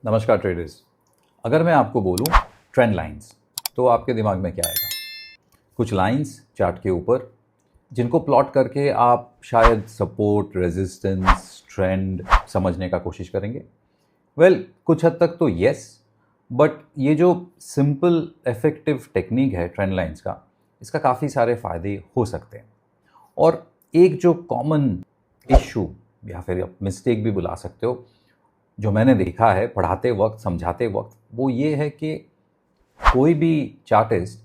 नमस्कार ट्रेडर्स। अगर मैं आपको बोलूं ट्रेंड लाइंस तो आपके दिमाग में क्या आएगा? कुछ लाइंस चार्ट के ऊपर जिनको प्लॉट करके आप शायद सपोर्ट, रेजिस्टेंस, ट्रेंड समझने का कोशिश करेंगे। कुछ हद तक तो यस, बट ये जो सिंपल इफेक्टिव टेक्निक है ट्रेंड लाइंस का, इसका काफ़ी सारे फ़ायदे हो सकते हैं। और एक जो कॉमन इशू या फिर आप मिस्टेक भी बुला सकते हो, जो मैंने देखा है पढ़ाते वक्त, समझाते वक्त, वो ये है कि कोई भी chartist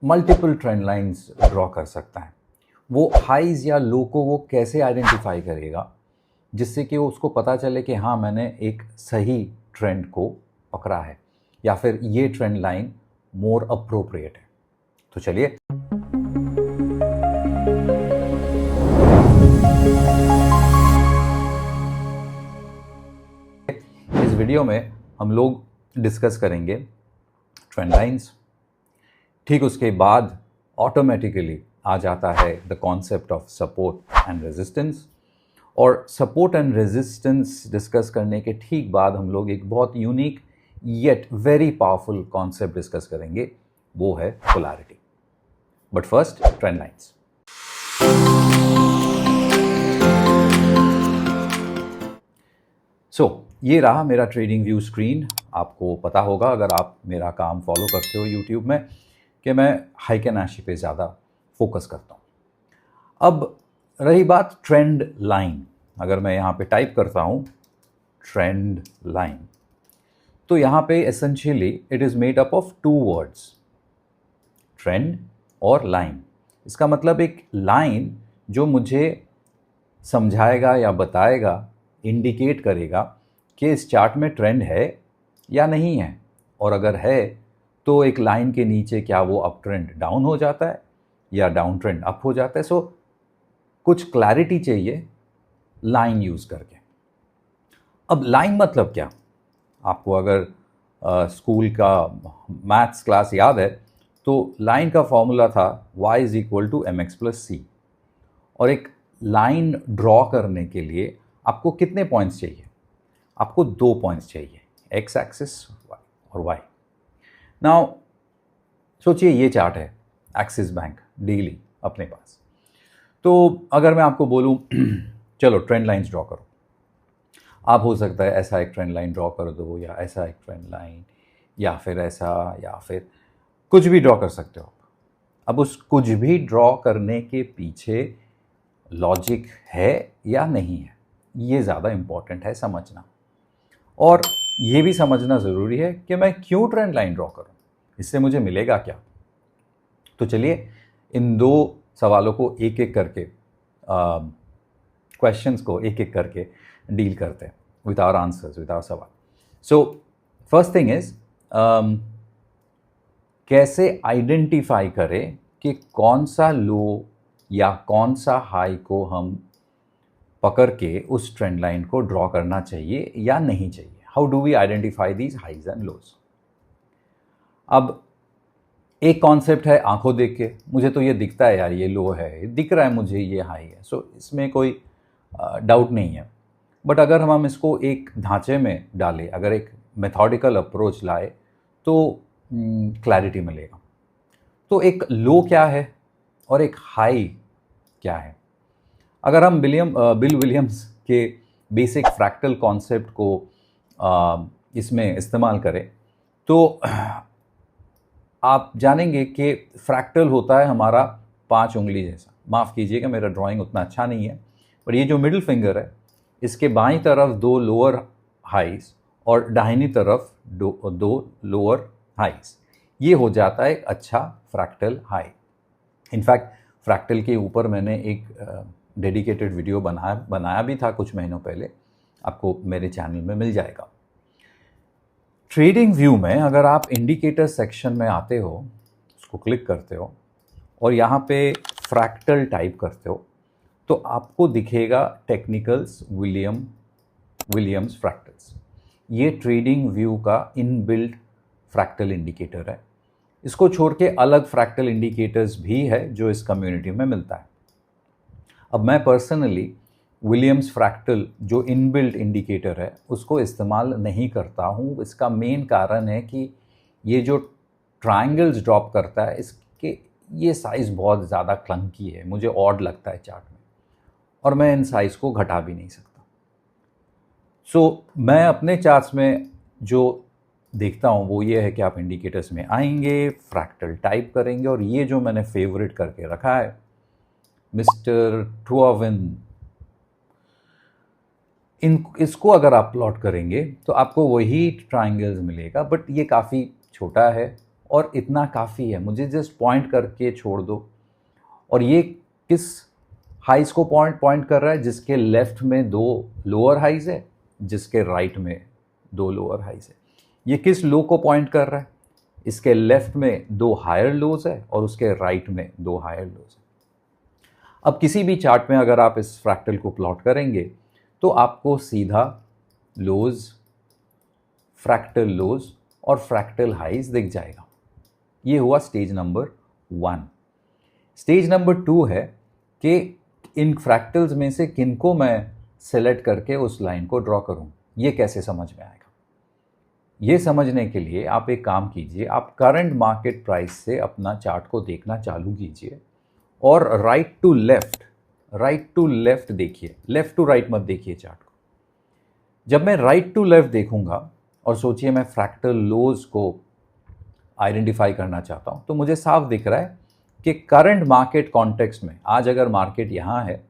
multiple trend lines draw कर सकता है। वो हाइज या लो को वो कैसे आइडेंटिफाई करेगा जिससे कि उसको पता चले कि हाँ, मैंने एक सही ट्रेंड को पकड़ा है या फिर ये ट्रेंड लाइन मोर अप्रोप्रिएट है। तो चलिए इस वीडियो में हम लोग डिस्कस करेंगे ट्रेंड लाइंस। ठीक उसके बाद ऑटोमेटिकली आ जाता है the concept of support and resistance. और सपोर्ट एंड रेजिस्टेंस डिस्कस करने के ठीक बाद हम लोग एक बहुत unique yet very powerful concept discuss करेंगे, वो है polarity. But first trend lines. ये रहा मेरा ट्रेडिंग व्यू स्क्रीन। आपको पता होगा अगर आप मेरा काम फॉलो करते हो यूट्यूब में कि मैं हाइकेनाशी पे ज़्यादा फोकस करता हूँ। अब रही बात ट्रेंड लाइन, अगर मैं यहाँ पे टाइप करता हूँ ट्रेंड लाइन, तो यहाँ पे essentially it is made up of two words, trend और लाइन। इसका मतलब एक लाइन जो मुझे समझाएगा या बताएगा, इंडिकेट करेगा कि इस चार्ट में ट्रेंड है या नहीं है, और अगर है तो एक लाइन के नीचे क्या वो अप ट्रेंड डाउन हो जाता है या डाउन ट्रेंड अप हो जाता है। सो कुछ क्लैरिटी चाहिए लाइन यूज़ करके। अब लाइन मतलब क्या? आपको अगर स्कूल का मैथ्स क्लास याद है तो लाइन का फॉर्मूला था y = mx + c। और एक लाइन ड्रॉ करने के लिए आपको कितने पॉइंट्स चाहिए? आपको 2 पॉइंट्स चाहिए, एक्स एक्सिस और वाई। नाउ सोचिए ये चार्ट है एक्सिस बैंक डेली अपने पास। तो अगर मैं आपको बोलूं चलो ट्रेंड लाइंस ड्रॉ करो, आप हो सकता है ऐसा एक ट्रेंड लाइन ड्रॉ कर दो, या ऐसा एक ट्रेंड लाइन, या फिर ऐसा, या फिर कुछ भी ड्रॉ कर सकते हो आप। अब उस कुछ भी ड्रॉ करने के पीछे लॉजिक है या नहीं है, ये ज़्यादा इम्पॉर्टेंट है समझना। और ये भी समझना ज़रूरी है कि मैं क्यों ट्रेंड लाइन ड्रॉ करूं, इससे मुझे मिलेगा क्या। तो चलिए इन दो सवालों को एक एक करके, क्वेश्चंस को एक एक करके डील करते हैं with our answers, with our सवाल। सो फर्स्ट थिंग इज कैसे आइडेंटिफाई करें कि कौन सा लो या कौन सा हाई को हम पकड़ के उस ट्रेंड लाइन को ड्रॉ करना चाहिए या नहीं चाहिए। How do we identify these highs and lows? अब एक कॉन्सेप्ट है आंखों देख के, मुझे तो ये दिखता है यार ये लो है, दिख रहा है मुझे ये हाई है, सो इसमें कोई डाउट नहीं है। बट अगर हम इसको एक ढांचे में डालें, अगर एक मेथोडिकल अप्रोच लाए तो क्लैरिटी मिलेगा। तो एक लो क्या है और एक हाई क्या है? अगर हम बिल विलियम्स के बेसिक फ्रैक्टल कॉन्सेप्ट को इसमें इस्तेमाल करें तो आप जानेंगे कि फ्रैक्टल होता है हमारा 5 उंगली जैसा। माफ़ कीजिएगा मेरा ड्राइंग उतना अच्छा नहीं है, पर ये जो मिडिल फिंगर है इसके बाईं तरफ 2 लोअर हाइज और दाहिनी तरफ दो लोअर हाइज, ये हो जाता है एक अच्छा फ्रैक्टल हाई। इनफैक्ट फ्रैक्टल के ऊपर मैंने एक डेडिकेटेड वीडियो बनाया भी था कुछ महीनों पहले, आपको मेरे चैनल में मिल जाएगा। ट्रेडिंग व्यू में अगर आप इंडिकेटर सेक्शन में आते हो, उसको क्लिक करते हो और यहाँ पे फ्रैक्टल टाइप करते हो तो आपको दिखेगा टेक्निकल्स विलियम्स फ्रैक्टल्स। ये ट्रेडिंग व्यू का इनबिल्ट फ्रैक्टल इंडिकेटर है। इसको छोड़ के अलग फ्रैक्टल इंडिकेटर्स भी है जो इस कम्युनिटी में मिलता है। अब मैं पर्सनली विलियम्स फ्रैक्टल जो इनबिल्ट इंडिकेटर है उसको इस्तेमाल नहीं करता हूँ। इसका मेन कारण है कि ये जो ट्रायंगल्स ड्रॉप करता है इसके ये साइज़ बहुत ज़्यादा क्लंकी है, मुझे ऑड लगता है चार्ट में, और मैं इन साइज़ को घटा भी नहीं सकता। मैं अपने चार्ट्स में जो देखता हूँ वो ये है कि आप इंडिकेटर्स में आएंगे, फ्रैक्टल टाइप करेंगे, और ये जो मैंने फेवरेट करके रखा है मिस्टर ट्रुआविन, इसको अगर आप प्लॉट करेंगे तो आपको वही ट्रायंगल्स मिलेगा, बट ये काफ़ी छोटा है और इतना काफ़ी है, मुझे जस्ट पॉइंट करके छोड़ दो। और ये किस हाइज को पॉइंट कर रहा है? जिसके लेफ्ट में 2 लोअर हाइज है, जिसके राइट में 2 लोअर हाइज है। ये किस लो को पॉइंट कर रहा है? इसके लेफ्ट में 2 हायर लोज है और उसके राइट में 2 हायर लोज है। अब किसी भी चार्ट में अगर आप इस फ्रैक्टल को प्लॉट करेंगे तो आपको सीधा लोज, फ्रैक्टल लोज और फ्रैक्टल हाइज दिख जाएगा। ये हुआ स्टेज नंबर 1। स्टेज नंबर 2 है कि इन फ्रैक्टल्स में से किनको मैं सेलेक्ट करके उस लाइन को ड्रॉ करूं। ये कैसे समझ में आएगा? ये समझने के लिए आप एक काम कीजिए, आप करंट मार्केट प्राइस से अपना चार्ट को देखना चालू कीजिए और राइट टू लेफ्ट देखिए, लेफ्ट टू राइट मत देखिए चार्ट को। जब मैं राइट टू लेफ्ट देखूंगा और सोचिए मैं फ्रैक्टल लोज को आइडेंटिफाई करना चाहता हूं, तो मुझे साफ दिख रहा है कि करंट मार्केट कॉन्टेक्स्ट में, आज अगर मार्केट यहां है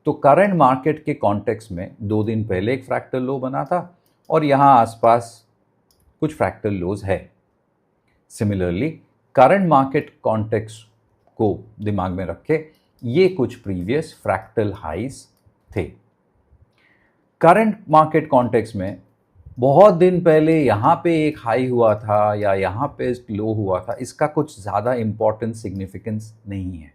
तो करंट मार्केट के कॉन्टेक्स्ट में 2 दिन पहले एक फ्रैक्टल लो बना था और यहां आसपास कुछ फ्रैक्टल लोज है। सिमिलरली करंट मार्केट कॉन्टेक्स्ट को दिमाग में रखे, ये कुछ प्रीवियस फ्रैक्टल हाइज थे। करंट मार्केट कॉन्टेक्स्ट में बहुत दिन पहले यहाँ पे एक हाई हुआ था या यहाँ पे लो हुआ था, इसका कुछ ज़्यादा इंपॉर्टेंट सिग्निफिकेंस नहीं है।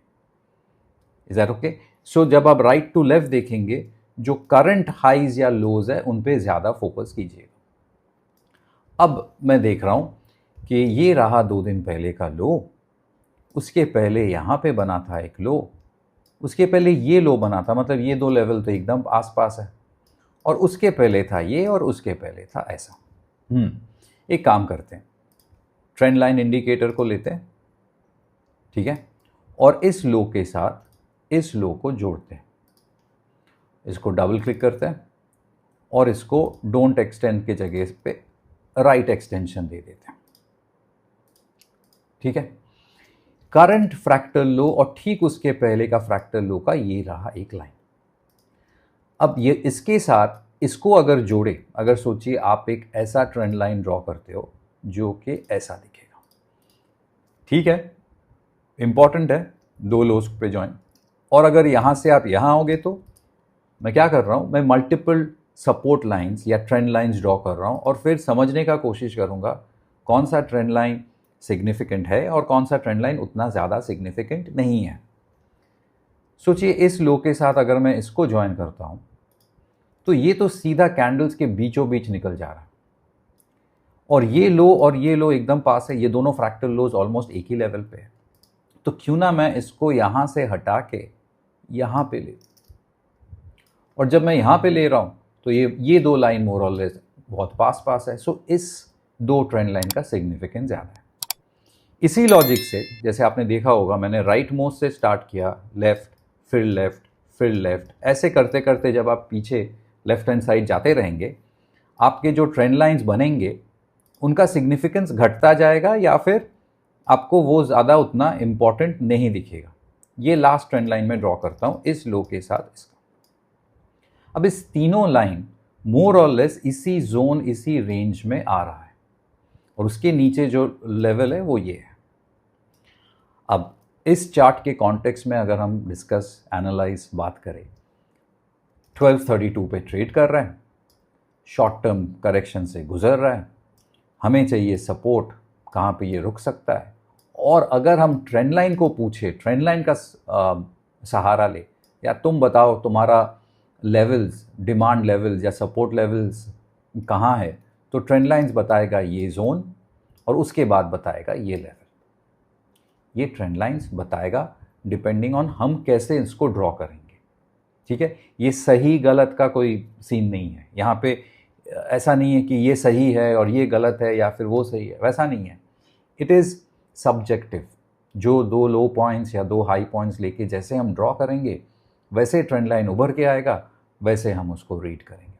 Is that okay? सो जब आप राइट टू लेफ्ट देखेंगे, जो करंट हाइज या लोज है उन पे ज़्यादा फोकस कीजिएगा। अब मैं देख रहा हूँ कि ये रहा 2 दिन पहले का लो, उसके पहले यहाँ पे बना था एक लो, उसके पहले ये लो बना था, मतलब ये 2 लेवल तो एकदम आसपास है, और उसके पहले था ये और उसके पहले था ऐसा। एक काम करते हैं, ट्रेंड लाइन इंडिकेटर को लेते हैं, ठीक है, और इस लो के साथ इस लो को जोड़ते हैं। इसको डबल क्लिक करते हैं और इसको डोंट एक्सटेंड के जगह पे राइट एक्सटेंशन दे देते हैं, ठीक है। करंट फ्रैक्टल लो और ठीक उसके पहले का फ्रैक्टल लो का ये रहा एक लाइन। अब ये इसके साथ इसको अगर जोड़े, अगर सोचिए आप एक ऐसा ट्रेंड लाइन ड्रॉ करते हो जो कि ऐसा दिखेगा, ठीक है, इंपॉर्टेंट है, 2 लोज पे ज्वाइन। और अगर यहां से आप यहां आओगे तो मैं क्या कर रहा हूं, मैं मल्टीपल सपोर्ट लाइंस या ट्रेंड लाइंस ड्रॉ कर रहा हूं और फिर समझने का कोशिश करूंगा कौन सा ट्रेंड लाइन सिग्निफिकेंट है और कौन सा ट्रेंड लाइन उतना ज़्यादा सिग्निफिकेंट नहीं है। सोचिए इस लो के साथ अगर मैं इसको ज्वाइन करता हूं तो ये तो सीधा कैंडल्स के बीचों बीच निकल जा रहा है, और ये लो एकदम पास है, ये दोनों फ्रैक्टल लोज ऑलमोस्ट एक ही लेवल पे है। तो क्यों ना मैं इसको यहां से हटा के यहां पे ले, और जब मैं यहां पे ले रहा हूं तो ये 2 लाइन मोर और लेस बहुत पास है। सो इस 2 ट्रेंड लाइन का सिग्निफिकेंस ज़्यादा है। इसी लॉजिक से, जैसे आपने देखा होगा, मैंने राइट मोस्ट से स्टार्ट किया, लेफ्ट फिर लेफ्ट फिर लेफ्ट, ऐसे करते करते जब आप पीछे लेफ्ट हैंड साइड जाते रहेंगे, आपके जो ट्रेंड लाइंस बनेंगे उनका सिग्निफिकेंस घटता जाएगा या फिर आपको वो ज़्यादा उतना इम्पॉर्टेंट नहीं दिखेगा। ये लास्ट ट्रेंड लाइन में ड्रॉ करता हूँ इस लो के साथ इसका। अब इस तीनों लाइन मोर और लेस इसी जोन, इसी रेंज में आ रहा है, और उसके नीचे जो लेवल है वो ये है। अब इस चार्ट के कॉन्टेक्स्ट में अगर हम डिस्कस एनालाइज बात करें, 1232 पे ट्रेड कर रहा है, शॉर्ट टर्म करेक्शन से गुजर रहा है, हमें चाहिए सपोर्ट, कहाँ पे ये रुक सकता है। और अगर हम ट्रेंड लाइन को पूछे, ट्रेंड लाइन का सहारा ले, या तुम बताओ तुम्हारा लेवल्स, डिमांड लेवल्स या सपोर्ट लेवल्स कहाँ है, तो ट्रेंड लाइंस बताएगा ये जोन और उसके बाद बताएगा ये लेवल। ये ट्रेंड लाइंस बताएगा डिपेंडिंग ऑन हम कैसे इसको ड्रॉ करेंगे। ठीक है, ये सही गलत का कोई सीन नहीं है यहाँ पे। ऐसा नहीं है कि ये सही है और ये गलत है या फिर वो सही है, वैसा नहीं है। It is subjective. जो दो लो पॉइंट्स या दो हाई पॉइंट्स लेके जैसे हम ड्रॉ करेंगे वैसे ट्रेंड लाइन उभर के आएगा, वैसे हम उसको रीड करेंगे।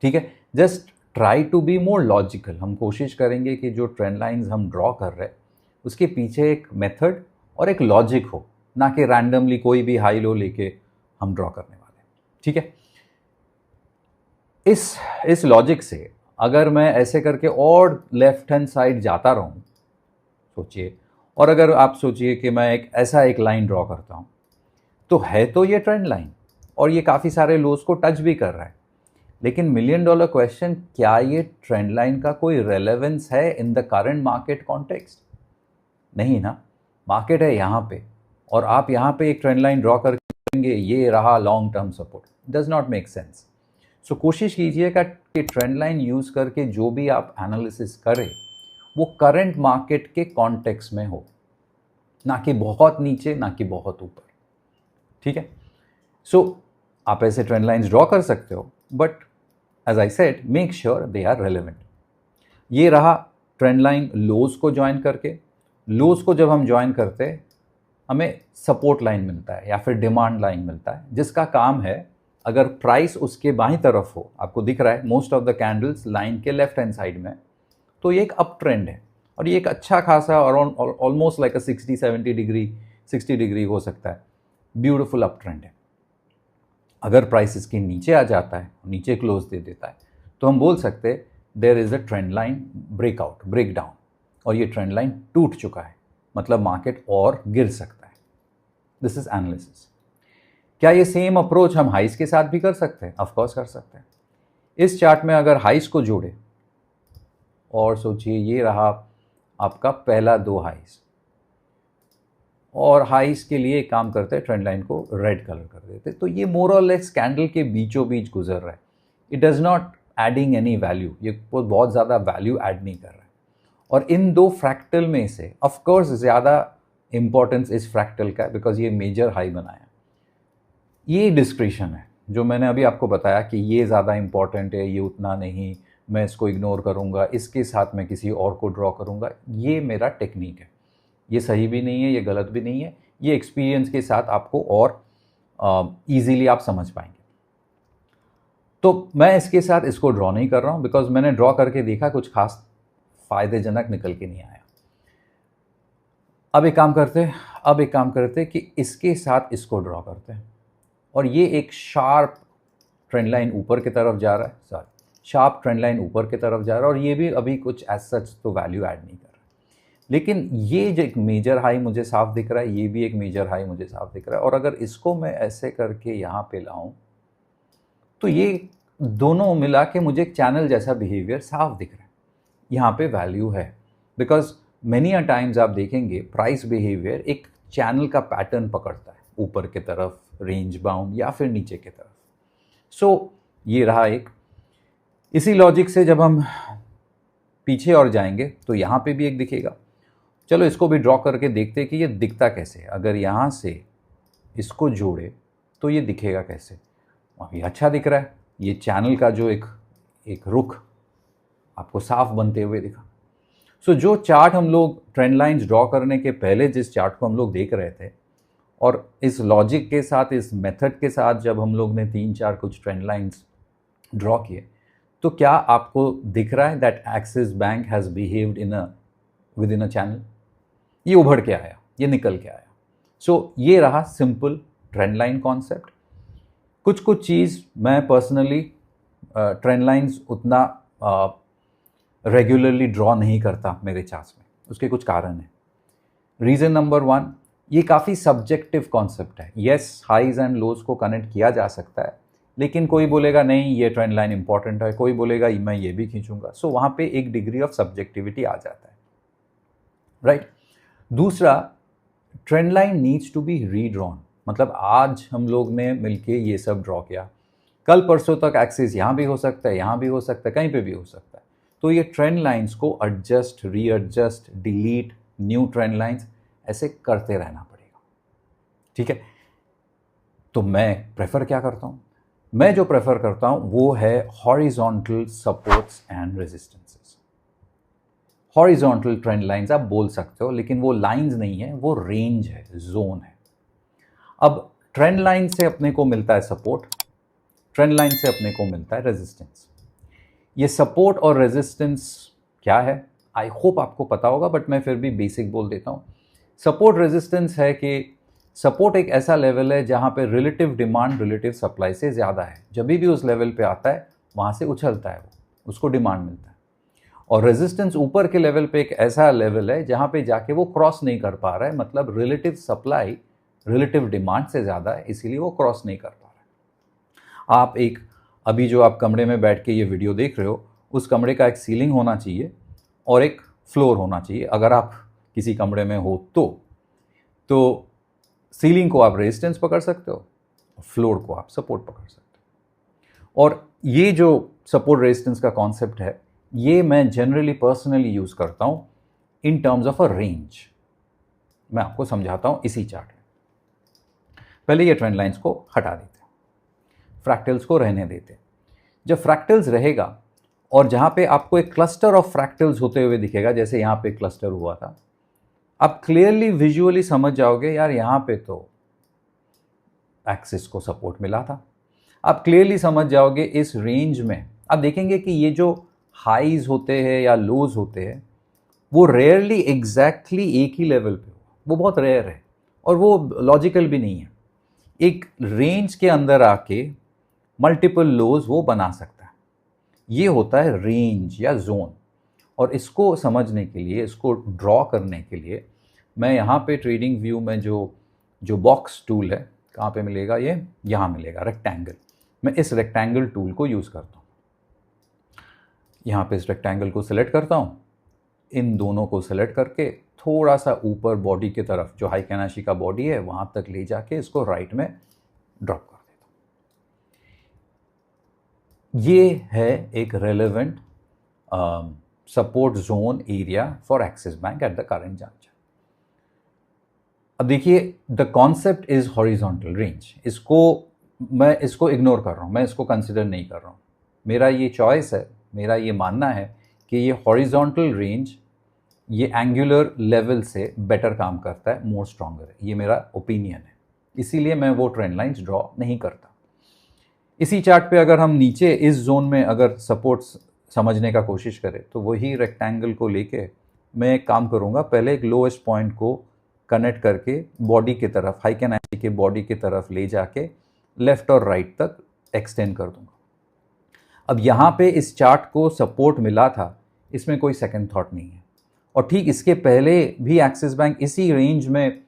ठीक है, just try to be more logical. हम कोशिश करेंगे कि जो ट्रेंड लाइंस हम ड्रॉ कर रहे हैं उसके पीछे एक मेथड और एक लॉजिक हो, ना कि रैंडमली कोई भी हाई लो लेके हम ड्रॉ करने वाले हैं। ठीक है, इस लॉजिक से अगर मैं ऐसे करके और लेफ्ट हैंड साइड जाता रहूं, सोचिए, और अगर आप सोचिए कि मैं एक लाइन ड्रॉ करता हूं, तो है तो ये ट्रेंड लाइन और ये काफ़ी सारे लोज को टच भी कर रहा है, लेकिन मिलियन डॉलर क्वेश्चन, क्या ये ट्रेंड लाइन का कोई रेलेवेंस है in the current market context? नहीं ना। मार्केट है यहाँ पे और आप यहाँ पे एक ट्रेंड लाइन ड्रॉ करेंगे, ये रहा long term support, does not make sense. So कोशिश कीजिएगा कि ट्रेंड लाइन यूज़ करके जो भी आप एनालिसिस करें वो करंट मार्केट के कॉन्टेक्स्ट में हो, ना कि बहुत नीचे ना कि बहुत ऊपर। ठीक है, सो आप ऐसे ट्रेंड लाइंस ड्रॉ कर सकते हो, but as I said make sure they are relevant. ये रहा ट्रेंड लाइन लोज को ज्वाइन करके। लोज को जब हम ज्वाइन करते हैं हमें सपोर्ट लाइन मिलता है या फिर डिमांड लाइन मिलता है, जिसका काम है अगर प्राइस उसके बाईं तरफ हो, आपको दिख रहा है most of the candles line के लेफ्ट हैंड साइड में, तो ये एक अप ट्रेंड है और ये एक अच्छा खासा अराउंड ऑलमोस्ट लाइक अ 60 डिग्री हो सकता है, ब्यूटीफुल अप ट्रेंड है। अगर प्राइस इसके नीचे आ जाता है, नीचे क्लोज दे देता है, तो हम बोल सकते हैं there is a trend line breakout, break down, और ये ट्रेंड लाइन टूट चुका है, मतलब मार्केट और गिर सकता है। This is analysis. क्या ये सेम अप्रोच हम हाइस के साथ भी कर सकते हैं? ऑफकोर्स कर सकते हैं। इस चार्ट में अगर हाइस को जोड़े और सोचिए ये रहा आपका पहला दो हाइस, और हाइस के लिए काम करते हैं, ट्रेंड लाइन को रेड कलर कर देते, तो ये मोर और लेस कैंडल के बीचों बीच गुजर रहा है। It does not adding any value, ये बहुत ज़्यादा वैल्यू ऐड नहीं कर रहा है। और इन दो फ्रैक्टल में से ऑफ कोर्स ज़्यादा इंपॉर्टेंस इस फ्रैक्टल का है, बिकॉज ये मेजर हाई बनाया। ये डिस्क्रिशन है जो मैंने अभी आपको बताया कि ये ज़्यादा इंपॉर्टेंट है, ये उतना नहीं, मैं इसको इग्नोर करूँगा, इसके साथ मैं किसी और को ड्रॉ करूँगा, ये मेरा टेक्निक है। ये सही भी नहीं है, ये गलत भी नहीं है, ये एक्सपीरियंस के साथ आपको और ईजीली आप समझ पाएंगे। तो मैं इसके साथ इसको ड्रॉ नहीं कर रहा हूँ, बिकॉज मैंने ड्रॉ करके देखा कुछ खास फायदेजनक निकल के नहीं आया। अब एक काम करते कि इसके साथ इसको ड्रॉ करते हैं, और ये एक शार्प ट्रेंड लाइन ऊपर की तरफ जा रहा है, शार्प ट्रेंड लाइन ऊपर की तरफ जा रहा है, और ये भी अभी कुछ एज सच तो वैल्यू ऐड नहीं कर रहा, लेकिन ये जो एक मेजर हाई मुझे साफ दिख रहा है, ये भी एक मेजर हाई मुझे साफ दिख रहा है, और अगर इसको मैं ऐसे करके यहाँ पे लाऊं तो ये दोनों मिला के मुझे एक चैनल जैसा बिहेवियर साफ दिख रहा है। यहाँ पे वैल्यू है, बिकॉज मेनी अ टाइम्स आप देखेंगे प्राइस बिहेवियर एक चैनल का पैटर्न पकड़ता है, ऊपर के तरफ रेंज बाउंड या फिर नीचे की तरफ। सो ये रहा एक। इसी लॉजिक से जब हम पीछे और जाएंगे तो यहाँ पे भी एक दिखेगा। चलो इसको भी ड्रॉ करके देखते हैं कि ये दिखता कैसे है। अगर यहाँ से इसको जोड़े तो ये दिखेगा कैसे। अभी अच्छा दिख रहा है, ये चैनल का जो एक रुख आपको साफ बनते हुए दिखा। सो जो चार्ट हम लोग ट्रेंड लाइंस ड्रॉ करने के पहले जिस चार्ट को हम लोग देख रहे थे, और इस लॉजिक के साथ, इस मेथड के साथ जब हम लोग ने 3-4 कुछ ट्रेंड लाइंस ड्रॉ किए, तो क्या आपको दिख रहा है that axis bank has behaved with in a channel? ये उभर के आया, ये निकल के आया। सो ये रहा सिंपल ट्रेंड लाइन कॉन्सेप्ट। कुछ चीज़ मैं पर्सनली ट्रेंड लाइंस उतना रेगुलरली ड्रॉ नहीं करता मेरे चार्ट्स में। उसके कुछ कारण हैं। रीज़न नंबर 1, ये काफ़ी सब्जेक्टिव कॉन्सेप्ट है। येस, हाइज एंड लोज को कनेक्ट किया जा सकता है, लेकिन कोई बोलेगा नहीं ये ट्रेंड लाइन इंपॉर्टेंट है, कोई बोलेगा मैं ये भी खींचूंगा। सो वहाँ पे एक डिग्री ऑफ सब्जेक्टिविटी आ जाता है, राइट। दूसरा, trend line needs to be redrawn. मतलब आज हम लोग ने मिलके ये सब ड्रॉ किया, कल परसों तक एक्सिस यहाँ भी हो सकता है, यहाँ भी हो सकता है, कहीं पे भी हो सकता है। तो ये ट्रेंड लाइंस को adjust, readjust, delete, new trend lines ऐसे करते रहना पड़ेगा, ठीक है। तो मैं प्रेफर क्या करता हूँ? मैं जो प्रेफर करता हूँ वो है horizontal supports and resistances. Horizontal trend lines आप बोल सकते हो, लेकिन वो लाइंस नहीं है, वो रेंज है, जोन है। अब ट्रेंड लाइन से अपने को मिलता है सपोर्ट, ट्रेंड लाइन से अपने को मिलता है रेजिस्टेंस। ये सपोर्ट और रेजिस्टेंस क्या है आई होप आपको पता होगा, बट मैं फिर भी बेसिक बोल देता हूँ। सपोर्ट रेजिस्टेंस है कि सपोर्ट एक ऐसा लेवल है जहाँ पे रिलेटिव डिमांड रिलेटिव सप्लाई से ज़्यादा है। जब भी उस लेवल पे आता है वहाँ से उछलता है, वो उसको डिमांड मिलता है। और रेजिस्टेंस ऊपर के लेवल पे एक ऐसा लेवल है जहाँ पे जाके वो क्रॉस नहीं कर पा रहा है, मतलब रिलेटिव सप्लाई रिलेटिव डिमांड से ज़्यादा है, इसीलिए वो क्रॉस नहीं कर पा रहा है। आप एक अभी जो आप कमरे में बैठ के ये वीडियो देख रहे हो, उस कमरे का एक सीलिंग होना चाहिए और एक फ्लोर होना चाहिए। अगर आप किसी कमरे में हो तो सीलिंग को आप रेजिस्टेंस पकड़ सकते हो, फ्लोर को आप सपोर्ट पकड़ सकते हो। और ये जो सपोर्ट रेजिस्टेंस का कॉन्सेप्ट है, ये मैं जनरली पर्सनली यूज़ करता हूँ इन टर्म्स ऑफ अ रेंज। मैं आपको समझाता हूँ इसी चार्ट में। पहले ये ट्रेंड लाइंस को हटा देते, फ्रैक्टल्स को रहने देते। जब फ्रैक्टल्स रहेगा और जहाँ पे आपको एक क्लस्टर ऑफ फ्रैक्टल्स होते हुए दिखेगा, जैसे यहाँ पे क्लस्टर हुआ था, आप क्लियरली विजुअली समझ जाओगे यार यहाँ पे तो एक्सिस को सपोर्ट मिला था। आप क्लियरली समझ जाओगे इस रेंज में। आप देखेंगे कि ये जो हाईज होते हैं या लोज होते हैं वो रेयरली एग्जैक्टली एक ही लेवल पे हो, वो बहुत रेयर है और वो लॉजिकल भी नहीं है। एक रेंज के अंदर आके मल्टीपल लोज वो बना सकता है, ये होता है रेंज या जोन। और इसको समझने के लिए, इसको ड्रॉ करने के लिए मैं यहाँ पे ट्रेडिंग व्यू में जो बॉक्स टूल है, कहाँ पे मिलेगा ये? यहाँ मिलेगा, रेक्टेंगल। मैं इस रेक्टेंगल टूल को यूज़ करता हूँ। यहाँ पे इस रेक्टेंगल को सिलेक्ट करता हूँ, इन दोनों को सिलेक्ट करके थोड़ा सा ऊपर बॉडी की तरफ, जो हाइकेनाशी का बॉडी है वहाँ तक ले जाके इसको राइट में ड्रॉप कर देता हूँ। ये है एक relevant support zone area for axis bank at the current junction. अब देखिए, the concept is horizontal range. मैं इसको इग्नोर कर रहा हूँ, मैं इसको कंसिडर नहीं कर रहा हूँ। मेरा ये चॉइस है, मेरा ये मानना है कि ये हॉरिजॉन्टल रेंज ये एंगुलर लेवल से बेटर काम करता है, मोर स्ट्रॉन्गर है। ये मेरा ओपिनियन है, इसीलिए मैं वो ट्रेंड लाइंस ड्रॉ नहीं करता। इसी चार्ट पे अगर हम नीचे इस जोन में अगर सपोर्ट्स समझने का कोशिश करें तो वही रेक्टेंगल को लेके मैं एक काम करूँगा। पहले एक लोएस्ट पॉइंट को कनेक्ट करके बॉडी की तरफ, हाइकेनाशी के बॉडी की तरफ ले जाके लेफ्ट और राइट तक एक्सटेंड कर दूंगा। अब यहाँ पे इस चार्ट को सपोर्ट मिला था, इसमें कोई सेकंड थॉट नहीं है। और ठीक इसके पहले भी एक्सिस बैंक इसी रेंज में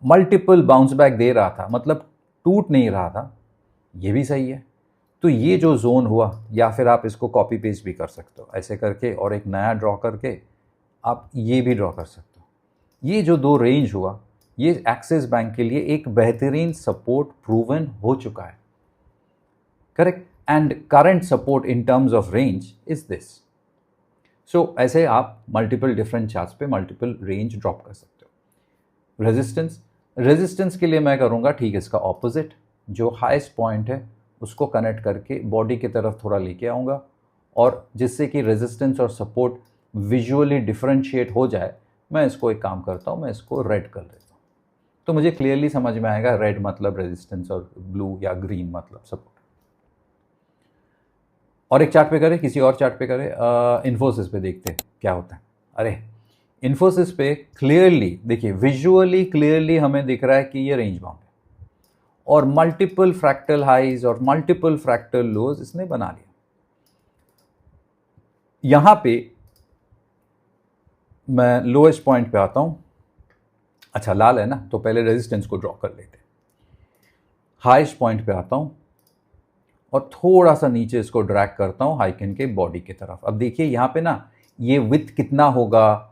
मल्टीपल बाउंस बैक दे रहा था, मतलब टूट नहीं रहा था, ये भी सही है। तो ये जो जोन हुआ, या फिर आप इसको कॉपी पेस्ट भी कर सकते हो ऐसे करके और एक नया ड्रॉ करके आप ये भी ड्रॉ कर सकते हो। ये जो दो रेंज हुआ, ये एक्सिस बैंक के लिए एक बेहतरीन सपोर्ट प्रूवन हो चुका है, correct. And current support in terms of range is this. So ऐसे आप मल्टीपल डिफरेंट चार्ट्स पे मल्टीपल रेंज ड्रॉप कर सकते हो। रेजिस्टेंस के लिए मैं करूँगा ठीक इसका ऑपोजिट। जो हाईएस्ट पॉइंट है उसको कनेक्ट करके बॉडी की तरफ थोड़ा लेके आऊँगा, और जिससे कि रेजिस्टेंस और सपोर्ट विजुअली डिफरेंशिएट हो जाए, मैं इसको एक काम करता हूँ, मैं इसको रेड कर देता हूँ। तो मुझे क्लियरली समझ में आएगा रेड मतलब रेजिस्टेंस और ब्लू या ग्रीन मतलब सपोर्ट। और एक चार्ट पे करें, किसी और चार्ट पे करें, इन्फोसिस पे देखते हैं क्या होता है। अरे इन्फोसिस पे क्लियरली देखिए, विजुअली क्लियरली हमें दिख रहा है कि ये रेंज बाउंड है और मल्टीपल फ्रैक्टल हाइज और मल्टीपल फ्रैक्टल लोज इसने बना लिया। यहां पे मैं लोएस्ट पॉइंट पे आता हूं। अच्छा लाल है ना, तो पहले रेजिस्टेंस को ड्रॉ कर लेते हैं। हाईएस्ट पॉइंट पे आता हूं और थोड़ा सा नीचे इसको ड्रैग करता हूं हाइकेन के बॉडी की तरफ। अब देखिए यहां पे ना, ये विड्थ कितना होगा,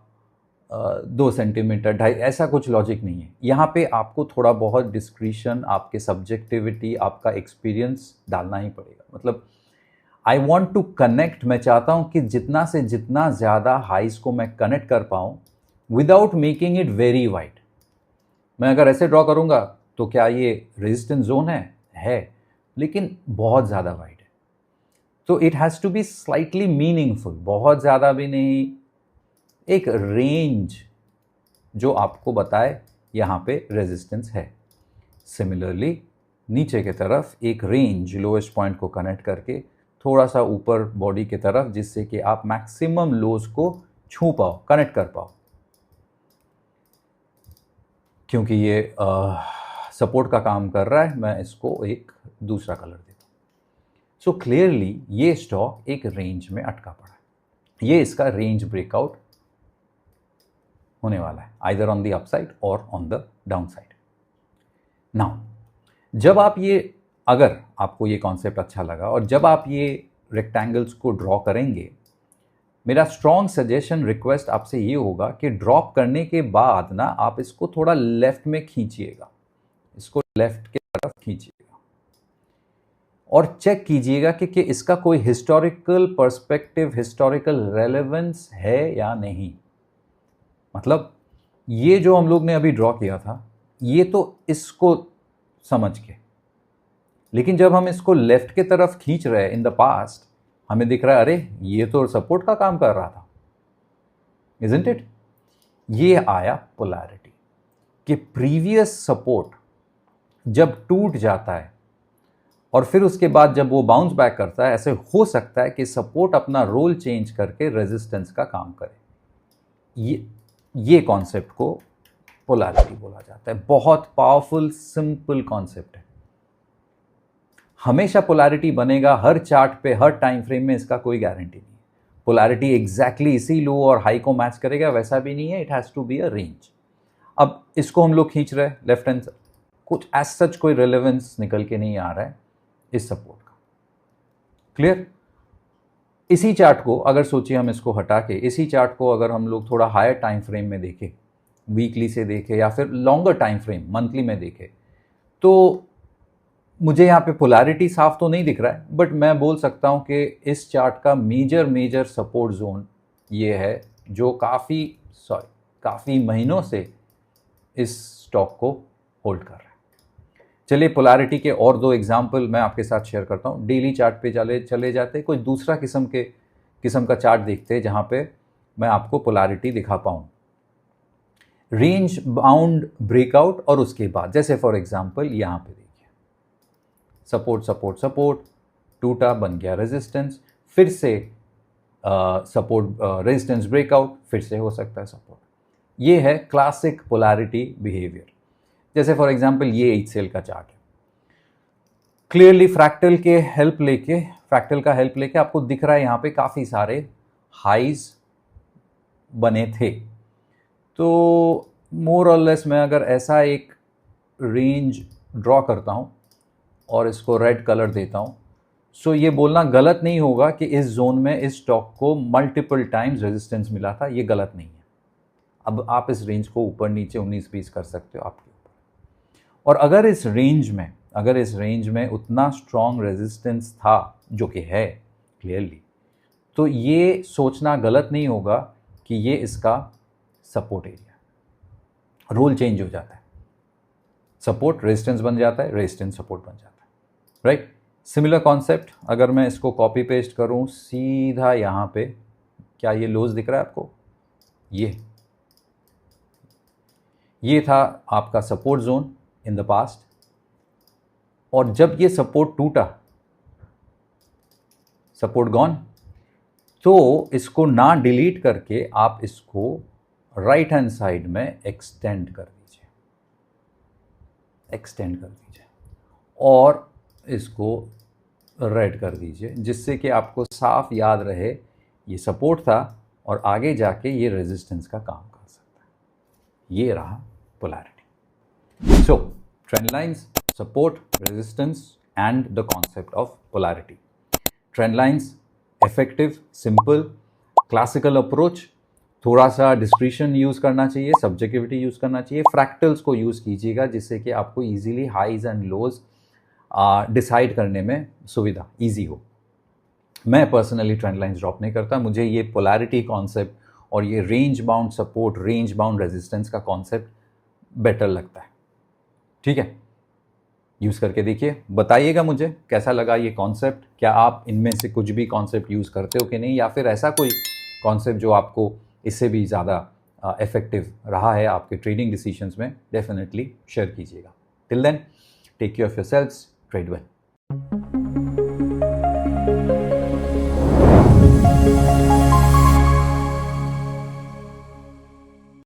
2 सेंटीमीटर, 2.5, ऐसा कुछ लॉजिक नहीं है। यहाँ पे आपको थोड़ा बहुत डिस्क्रिशन, आपके सब्जेक्टिविटी, आपका एक्सपीरियंस डालना ही पड़ेगा। मतलब आई वॉन्ट टू कनेक्ट, मैं चाहता हूँ कि जितना से जितना ज़्यादा हाइज को मैं कनेक्ट कर पाऊँ without making it very wide. मैं अगर ऐसे ड्रॉ करूँगा तो क्या ये रेजिस्टेंस जोन है, लेकिन बहुत ज़्यादा वाइड है। तो it has to be slightly meaningful, बहुत ज़्यादा भी नहीं, एक रेंज जो आपको बताए यहाँ पे रेजिस्टेंस है। सिमिलरली नीचे की तरफ एक रेंज लोएस्ट पॉइंट को कनेक्ट करके थोड़ा सा ऊपर बॉडी की तरफ, जिससे कि आप मैक्सिमम लोज को छू पाओ, कनेक्ट कर पाओ। क्योंकि ये सपोर्ट का काम कर रहा है, मैं इसको एक दूसरा कलर देता हूँ। सो क्लियरली ये स्टॉक एक रेंज में अटका पड़ा है। ये इसका रेंज ब्रेकआउट होने वाला है, आइदर ऑन द अपसाइड और on the down side. Now जब आप ये, अगर आपको ये कॉन्सेप्ट अच्छा लगा और जब आप ये रेक्टेंगल्स को ड्रॉ करेंगे, मेरा स्ट्रॉन्ग सजेशन रिक्वेस्ट आपसे ये होगा कि ड्रॉप करने के बाद ना आप इसको थोड़ा लेफ्ट में खींचिएगा, इसको लेफ्ट की तरफ खींचिएगा और चेक कीजिएगा कि इसका कोई हिस्टोरिकल पर्सपेक्टिव, हिस्टोरिकल रेलेवेंस है या नहीं। मतलब ये जो हम लोग ने अभी ड्रॉ किया था, ये तो इसको समझ के, लेकिन जब हम इसको लेफ्ट की तरफ खींच रहे हैं इन द पास्ट, हमें दिख रहा है अरे ये तो सपोर्ट का काम कर रहा था, इजंट इट? ये आया पोलैरिटी कि प्रीवियस सपोर्ट जब टूट जाता है और फिर उसके बाद जब वो बाउंस बैक करता है, ऐसे हो सकता है कि सपोर्ट अपना रोल चेंज करके रेजिस्टेंस का काम करे। ये कॉन्सेप्ट को पोलैरिटी बोला जाता है। बहुत पावरफुल सिंपल कॉन्सेप्ट है। हमेशा पोलैरिटी बनेगा हर चार्ट पे, हर टाइम फ्रेम में, इसका कोई गारंटी नहीं है। पोलैरिटी एग्जैक्टली इसी लो और हाई को मैच करेगा, वैसा भी नहीं है। It has to be a range. अब इसको हम लोग खींच रहे हैं लेफ्ट हैंड, कुछ एज सच कोई रेलेवेंस निकल के नहीं आ रहा है इस सपोर्ट का। क्लियर? इसी चार्ट को अगर सोचिए हम इसको हटा के, इसी चार्ट को अगर हम लोग थोड़ा हायर टाइम फ्रेम में देखें, वीकली से देखें या फिर लॉन्गर टाइम फ्रेम मंथली में देखें, तो मुझे यहाँ पे पोलैरिटी साफ तो नहीं दिख रहा है, बट मैं बोल सकता हूँ कि इस चार्ट का मेजर सपोर्ट जोन ये है, जो काफ़ी महीनों से इस स्टॉक को होल्ड कर रहा है। चलिए पोलैरिटी के और दो एग्जाम्पल मैं आपके साथ शेयर करता हूँ। डेली चार्ट पे चले जाते, कोई दूसरा किस्म का चार्ट देखते हैं जहाँ पे मैं आपको पोलैरिटी दिखा पाऊँ। रेंज बाउंड ब्रेकआउट और उसके बाद, जैसे फॉर एग्जांपल यहाँ पे देखिए, सपोर्ट टूटा, बन गया रेजिस्टेंस, फिर से सपोर्ट, रेजिस्टेंस ब्रेकआउट, फिर से हो सकता है सपोर्ट। ये है क्लासिक पोलैरिटी बिहेवियर। जैसे फॉर एग्जांपल ये HCL का चार्ट है। क्लियरली फ्रैक्टल का हेल्प लेके आपको दिख रहा है यहाँ पे काफ़ी सारे हाइज बने थे। तो मोर और लेस मैं अगर ऐसा एक रेंज ड्रॉ करता हूँ और इसको रेड कलर देता हूँ, सो ये बोलना गलत नहीं होगा कि इस जोन में इस स्टॉक को मल्टीपल टाइम्स रेजिस्टेंस मिला था। ये गलत नहीं है। अब आप इस रेंज को ऊपर नीचे 19-20 कर सकते हो आपके ऊपर। और अगर इस रेंज में उतना स्ट्रॉन्ग रेजिस्टेंस था, जो कि है क्लियरली, तो ये सोचना गलत नहीं होगा कि ये इसका सपोर्ट एरिया। रोल चेंज हो जाता है, सपोर्ट रेजिस्टेंस बन जाता है, रेजिस्टेंस सपोर्ट बन जाता है, राइट? सिमिलर कॉन्सेप्ट अगर मैं इसको कॉपी पेस्ट करूं सीधा यहाँ पे, क्या ये लोज दिख रहा है आपको? ये था आपका support zone in the past, और जब ये सपोर्ट टूटा, सपोर्ट गॉन, तो इसको ना डिलीट करके आप इसको राइट हैंड साइड में एक्सटेंड कर दीजिए और इसको रेड कर दीजिए, जिससे कि आपको साफ याद रहे ये सपोर्ट था और आगे जाके ये रेजिस्टेंस का काम कर सकता है। ये रहा polarity. So trend lines, support, resistance and the concept of polarity. Trend lines effective, simple, classical approach, थोड़ा सा डिस्क्रिशन यूज़ करना चाहिए, सब्जेक्टिविटी यूज़ करना चाहिए, फ्रैक्टल्स को यूज़ कीजिएगा जिससे कि आपको easily highs and lows decide करने में सुविधा ईजी हो। मैं पर्सनली ट्रेंड लाइंस ड्रॉप नहीं करता। मुझे ये पोलैरिटी कॉन्सेप्ट और ये range bound support, range bound resistance का कॉन्सेप्ट बेटर लगता है। ठीक है, यूज़ करके देखिए, बताइएगा मुझे कैसा लगा ये कॉन्सेप्ट। क्या आप इनमें से कुछ भी कॉन्सेप्ट यूज़ करते हो कि नहीं, या फिर ऐसा कोई कॉन्सेप्ट जो आपको इससे भी ज़्यादा इफ़ेक्टिव रहा है आपके ट्रेडिंग डिसीजंस में, डेफिनेटली शेयर कीजिएगा। Till then, take care of yourselves, trade well.